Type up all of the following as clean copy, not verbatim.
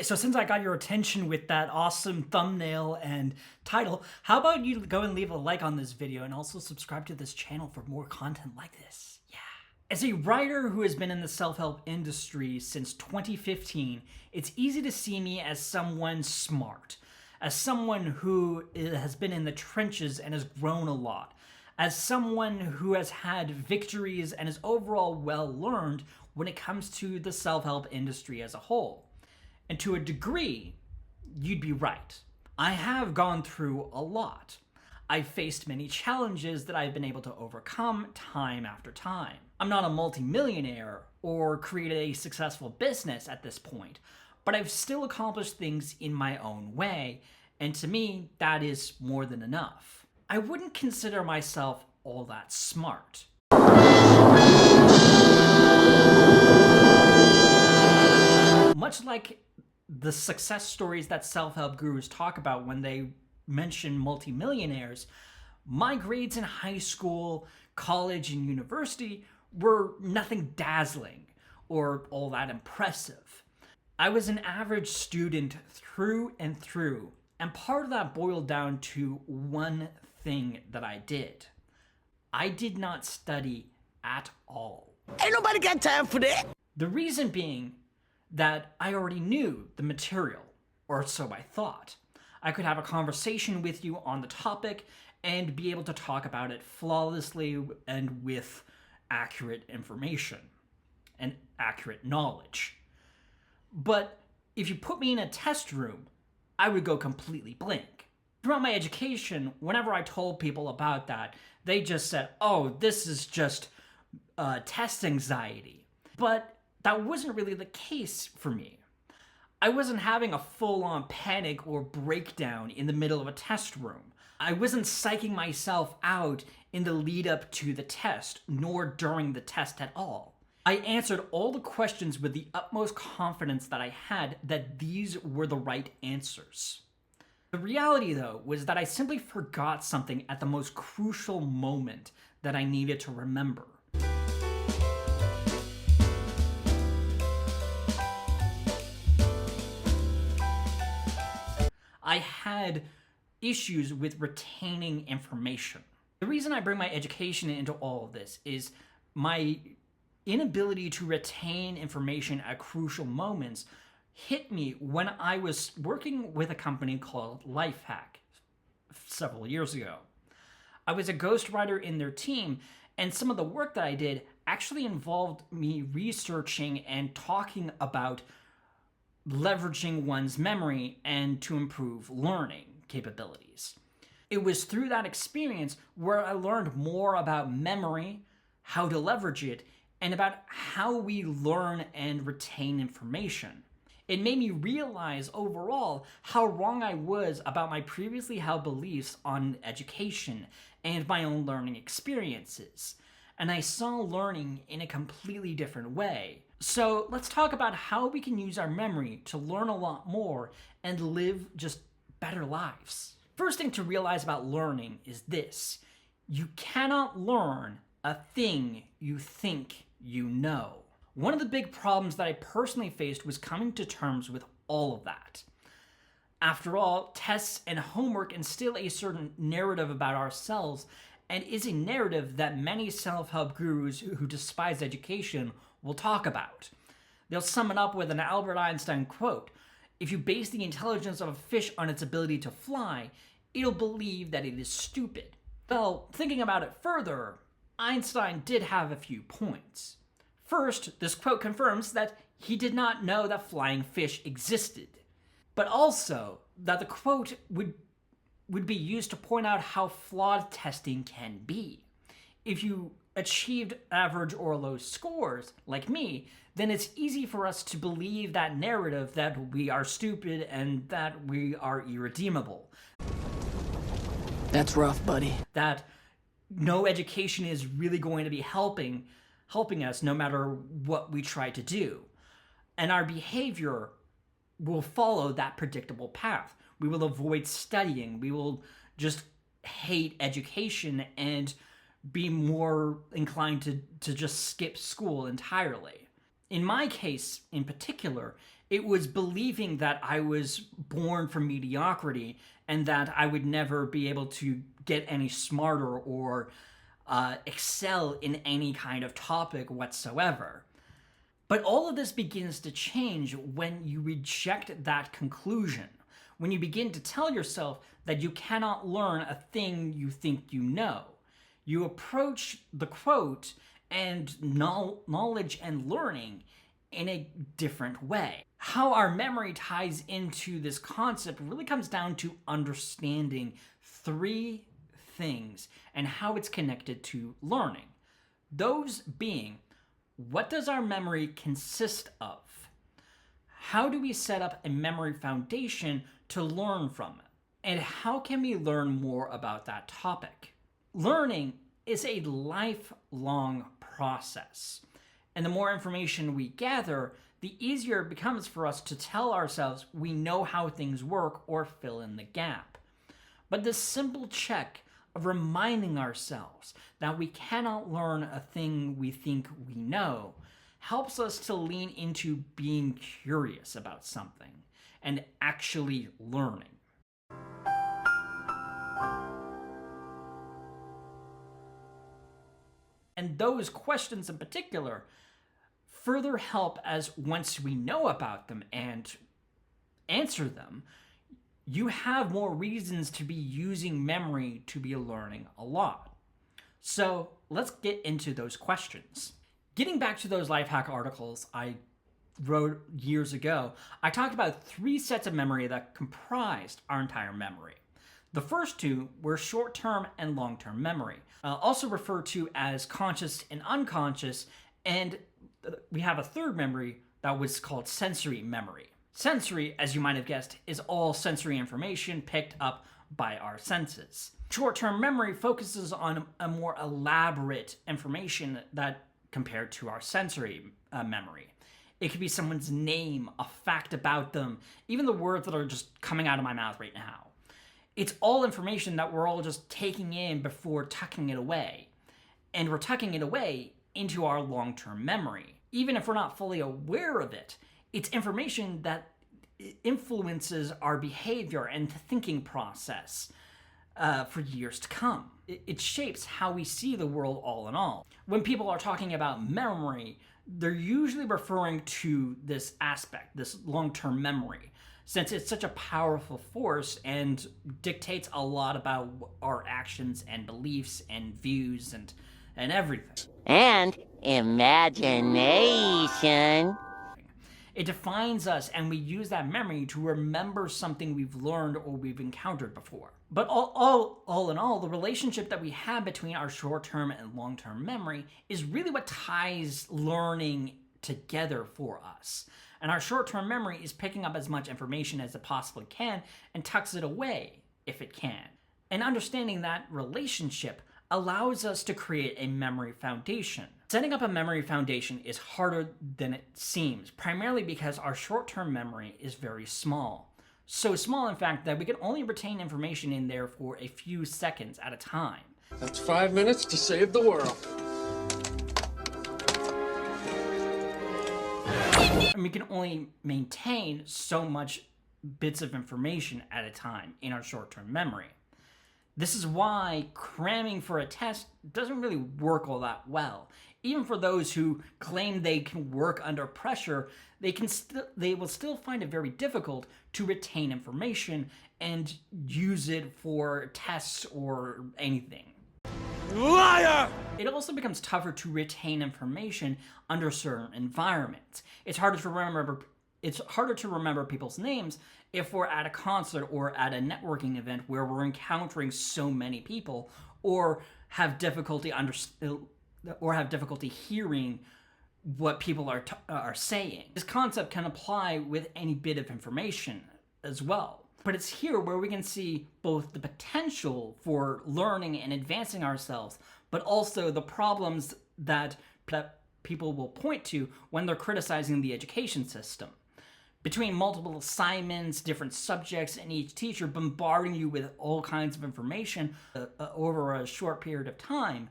Okay, so since I got your attention with that awesome thumbnail and title, how about you go and leave a like on this video and also subscribe to this channel for more content like this. Yeah. As a writer who has been in the self-help industry since 2015, it's easy to see me as someone smart, as someone who has been in the trenches and has grown a lot, as someone who has had victories and is overall well-learned when it comes to the self-help industry as a whole. And to a degree, you'd be right. I have gone through a lot. I've faced many challenges that I've been able to overcome time after time. I'm not a multimillionaire or created a successful business at this point, but I've still accomplished things in my own way, and to me, that is more than enough. I wouldn't consider myself all that smart. Much like the success stories that self-help gurus talk about when they mention multimillionaires, my grades in high school, college, and university were nothing dazzling or all that impressive. I was an average student through and through, and part of that boiled down to one thing that I did. I did not study at all. Ain't nobody got time for that. The reason being that I already knew the material, or so I thought. I could have a conversation with you on the topic and be able to talk about it flawlessly and with accurate information and accurate knowledge. But if you put me in a test room, I would go completely blank. Throughout my education, whenever I told people about that, they just said, oh, this is just test anxiety. But that wasn't really the case for me. I wasn't having a full-on panic or breakdown in the middle of a test room. I wasn't psyching myself out in the lead up to the test, nor during the test at all. I answered all the questions with the utmost confidence that I had that these were the right answers. The reality, though, was that I simply forgot something at the most crucial moment that I needed to remember. I had issues with retaining information. The reason I bring my education into all of this is my inability to retain information at crucial moments hit me when I was working with a company called Lifehack several years ago. I was a ghostwriter in their team, and some of the work that I did actually involved me researching and talking about leveraging one's memory and to improve learning capabilities. It was through that experience where I learned more about memory, how to leverage it, and about how we learn and retain information. It made me realize overall how wrong I was about my previously held beliefs on education and my own learning experiences. And I saw learning in a completely different way. So let's talk about how we can use our memory to learn a lot more and live just better lives. First thing to realize about learning is this: you cannot learn a thing you think you know. One of the big problems that I personally faced was coming to terms with all of that. After all, tests and homework instill a certain narrative about ourselves, and is a narrative that many self-help gurus who despise education will talk about. They'll sum it up with an Albert Einstein quote: if you base the intelligence of a fish on its ability to fly, it'll believe that it is stupid. Well, thinking about it further, Einstein did have a few points. First, this quote confirms that he did not know that flying fish existed, but also that the quote would be used to point out how flawed testing can be. If you achieved average or low scores, like me, then it's easy for us to believe that narrative that we are stupid and that we are irredeemable. That's rough, buddy. That no education is really going to be helping us no matter what we try to do. And our behavior will follow that predictable path. We will avoid studying. We will just hate education and be more inclined to just skip school entirely. In my case in particular, It was believing that I was born from mediocrity and that I would never be able to get any smarter or excel in any kind of topic whatsoever. But all of this begins to change when you reject that conclusion, when you begin to tell yourself that you cannot learn a thing you think you know. You approach the quote and knowledge and learning in a different way. How our memory ties into this concept really comes down to understanding three things and how it's connected to learning. Those being, what does our memory consist of? How do we set up a memory foundation to learn from it? And how can we learn more about that topic? Learning is a lifelong process. And the more information we gather, the easier it becomes for us to tell ourselves we know how things work or fill in the gap. But this simple check of reminding ourselves that we cannot learn a thing we think we know helps us to lean into being curious about something and actually learning. And those questions in particular further help as once we know about them and answer them, you have more reasons to be using memory to be learning a lot. So let's get into those questions. Getting back to those Lifehack articles I wrote years ago, I talked about 3 sets of memory that comprised our entire memory. The first 2 were short-term and long-term memory, also referred to as conscious and unconscious, and we have a third memory that was called sensory memory. Sensory, as you might have guessed, is all sensory information picked up by our senses. Short-term memory focuses on a more elaborate information that compared to our sensory memory. It could be someone's name, a fact about them, even the words that are just coming out of my mouth right now. It's all information that we're all just taking in before tucking it away. And we're tucking it away into our long-term memory. Even if we're not fully aware of it, it's information that influences our behavior and thinking process for years to come. It shapes how we see the world all in all. When people are talking about memory, they're usually referring to this aspect, this long-term memory, since it's such a powerful force and dictates a lot about our actions and beliefs and views and everything. And imagination. It defines us, and we use that memory to remember something we've learned or we've encountered before. But all in all, the relationship that we have between our short-term and long-term memory is really what ties learning together for us. And our short-term memory is picking up as much information as it possibly can and tucks it away if it can. And understanding that relationship allows us to create a memory foundation. Setting up a memory foundation is harder than it seems, primarily because our short-term memory is very small. So small, in fact, that we can only retain information in there for a few seconds at a time. That's 5 minutes to save the world. And we can only maintain so much bits of information at a time in our short-term memory. This is why cramming for a test doesn't really work all that well. Even for those who claim they can work under pressure, they will still find it very difficult to retain information and use it for tests or anything. Liar! It also becomes tougher to retain information under certain environments. It's harder to remember people's names if we're at a concert or at a networking event where we're encountering so many people, or have difficulty hearing what people are saying. This concept can apply with any bit of information as well. But it's here where we can see both the potential for learning and advancing ourselves, but also the problems that people will point to when they're criticizing the education system. Between multiple assignments, different subjects, and each teacher bombarding you with all kinds of information over a short period of time,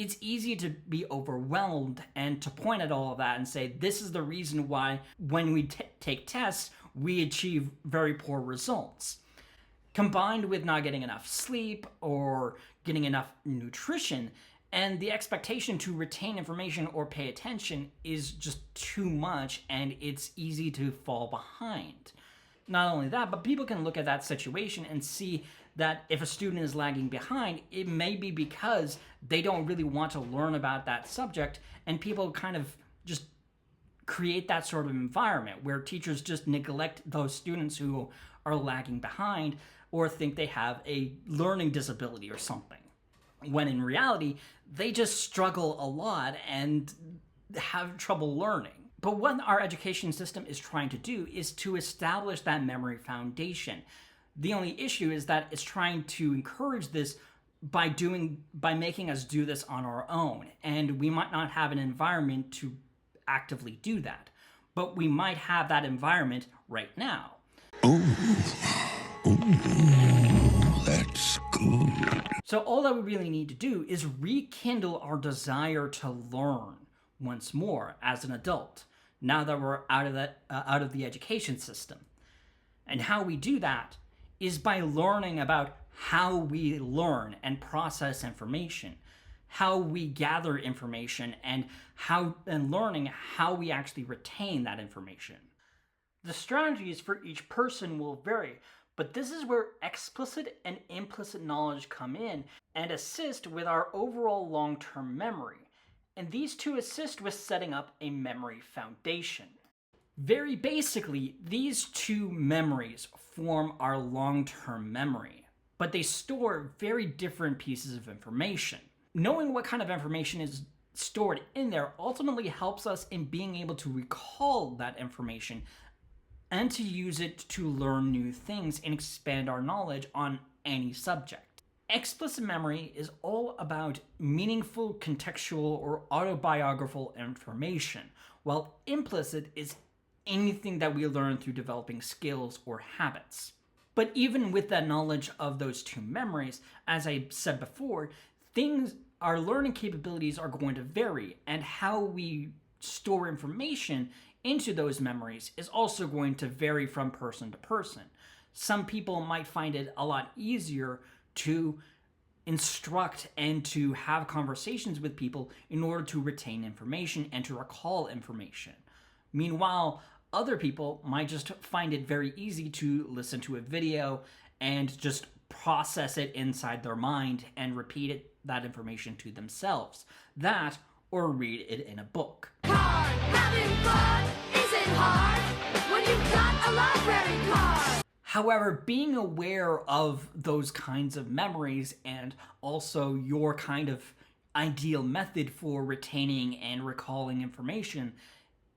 it's easy to be overwhelmed and to point at all of that and say, this is the reason why when we take tests, we achieve very poor results. Combined with not getting enough sleep or getting enough nutrition, and the expectation to retain information or pay attention is just too much, and it's easy to fall behind. Not only that, but people can look at that situation and see that if a student is lagging behind, it may be because they don't really want to learn about that subject, and people kind of just create that sort of environment where teachers just neglect those students who are lagging behind or think they have a learning disability or something, when in reality, they just struggle a lot and have trouble learning. But what our education system is trying to do is to establish that memory foundation. The only issue is that it's trying to encourage this by making us do this on our own. And we might not have an environment to actively do that, but we might have that environment right now. That's good. So all that we really need to do is rekindle our desire to learn once more as an adult, now that we're out of the education system. And how we do that is by learning about how we learn and process information, how we gather information, and learning how we actually retain that information. The strategies for each person will vary, but this is where explicit and implicit knowledge come in and assist with our overall long-term memory. And these two assist with setting up a memory foundation. Very basically, these two memories form our long-term memory, but they store very different pieces of information. Knowing what kind of information is stored in there ultimately helps us in being able to recall that information and to use it to learn new things and expand our knowledge on any subject. Explicit memory is all about meaningful, contextual, or autobiographical information, while implicit is anything that we learn through developing skills or habits. But even with that knowledge of those two memories, as I said before, our learning capabilities are going to vary, and how we store information into those memories is also going to vary from person to person. Some people might find it a lot easier to instruct and to have conversations with people in order to retain information and to recall information. Meanwhile, other people might just find it very easy to listen to a video and just process it inside their mind and repeat that information to themselves. That, or read it in a book. Having fun isn't hard when you've got a library card. However, being aware of those kinds of memories and also your kind of ideal method for retaining and recalling information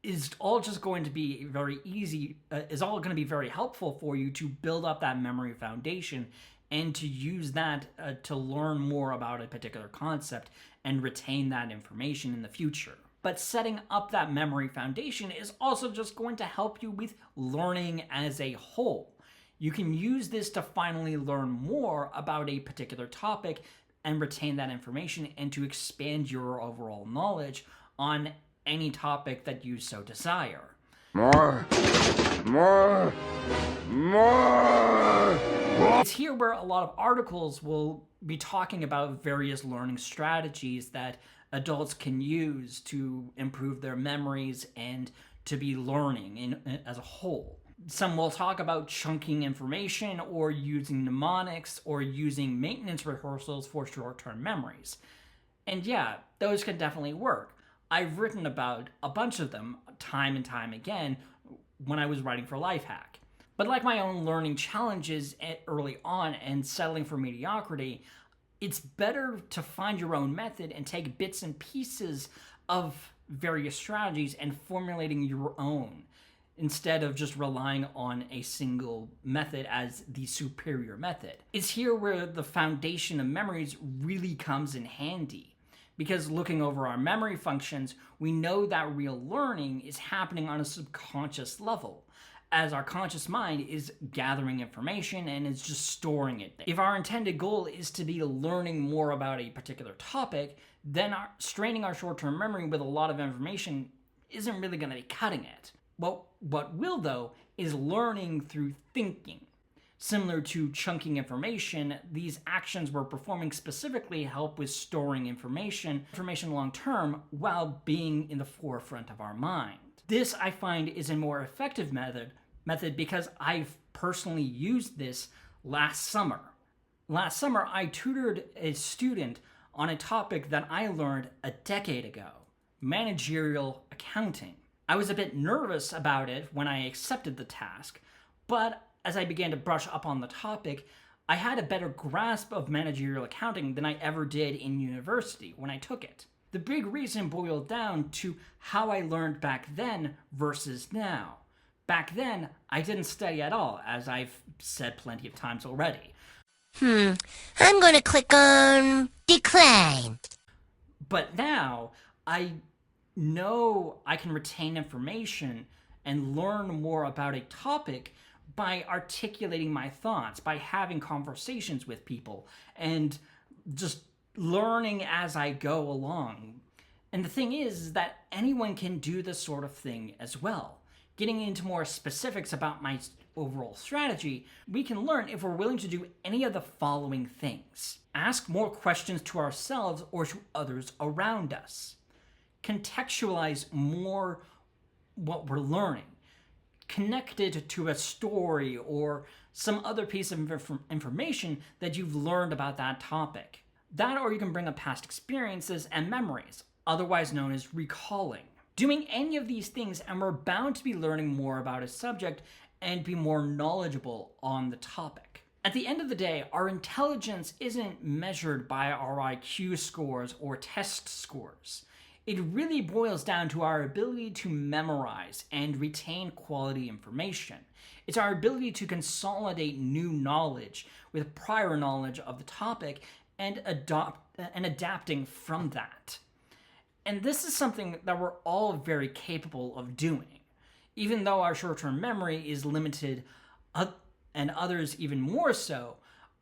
is all just going to be very easy, is all going to be very helpful for you to build up that memory foundation and to use that to learn more about a particular concept and retain that information in the future. But setting up that memory foundation is also just going to help you with learning as a whole. You can use this to finally learn more about a particular topic and retain that information and to expand your overall knowledge on any topic that you so desire. More. It's here where a lot of articles will be talking about various learning strategies that adults can use to improve their memories and to be learning as a whole. Some will talk about chunking information or using mnemonics or using maintenance rehearsals for short-term memories. And yeah, those can definitely work. I've written about a bunch of them time and time again when I was writing for Lifehack. But like my own learning challenges early on and settling for mediocrity, it's better to find your own method and take bits and pieces of various strategies and formulating your own, instead of just relying on a single method as the superior method. It's here where the foundation of memories really comes in handy. Because looking over our memory functions, we know that real learning is happening on a subconscious level. as our conscious mind is gathering information and is just storing it there. If our intended goal is to be learning more about a particular topic, then straining our short-term memory with a lot of information isn't really going to be cutting it. Well, what will, though, is learning through thinking. Similar to chunking information, these actions we're performing specifically help with storing information long-term while being in the forefront of our mind. This, I find, is a more effective method because I've personally used this last summer. Last summer, I tutored a student on a topic that I learned a decade ago, managerial accounting. I was a bit nervous about it when I accepted the task, but as I began to brush up on the topic, I had a better grasp of managerial accounting than I ever did in university when I took it. The big reason boiled down to how I learned back then versus now. Back then, I didn't study at all, as I've said plenty of times already. I'm gonna click on decline. But now, I know I can retain information and learn more about a topic by articulating my thoughts, by having conversations with people, and just learning as I go along. And the thing is that anyone can do this sort of thing as well. Getting into more specifics about my overall strategy, we can learn if we're willing to do any of the following things. Ask more questions to ourselves or to others around us. Contextualize more what we're learning. Connect it to a story or some other piece of information that you've learned about that topic. That, or you can bring up past experiences and memories, otherwise known as recalling. Doing any of these things, and we're bound to be learning more about a subject and be more knowledgeable on the topic. At the end of the day, our intelligence isn't measured by our IQ scores or test scores. It really boils down to our ability to memorize and retain quality information. It's our ability to consolidate new knowledge with prior knowledge of the topic and adapting from that. And this is something that we're all very capable of doing. Even though our short-term memory is limited, and others even more so,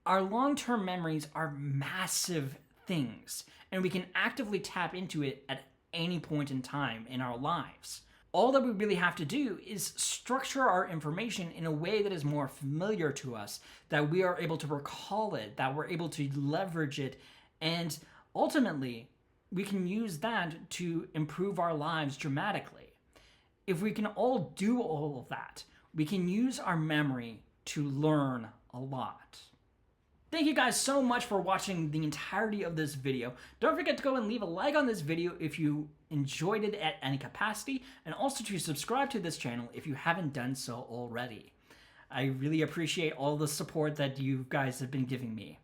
our long-term memories are massive things, and we can actively tap into it at any point in time in our lives. All that we really have to do is structure our information in a way that is more familiar to us, that we are able to recall it, that we're able to leverage it, and ultimately, we can use that to improve our lives dramatically. If we can all do all of that, we can use our memory to learn a lot. Thank you guys so much for watching the entirety of this video. Don't forget to go and leave a like on this video if you enjoyed it at any capacity, and also to subscribe to this channel if you haven't done so already. I really appreciate all the support that you guys have been giving me.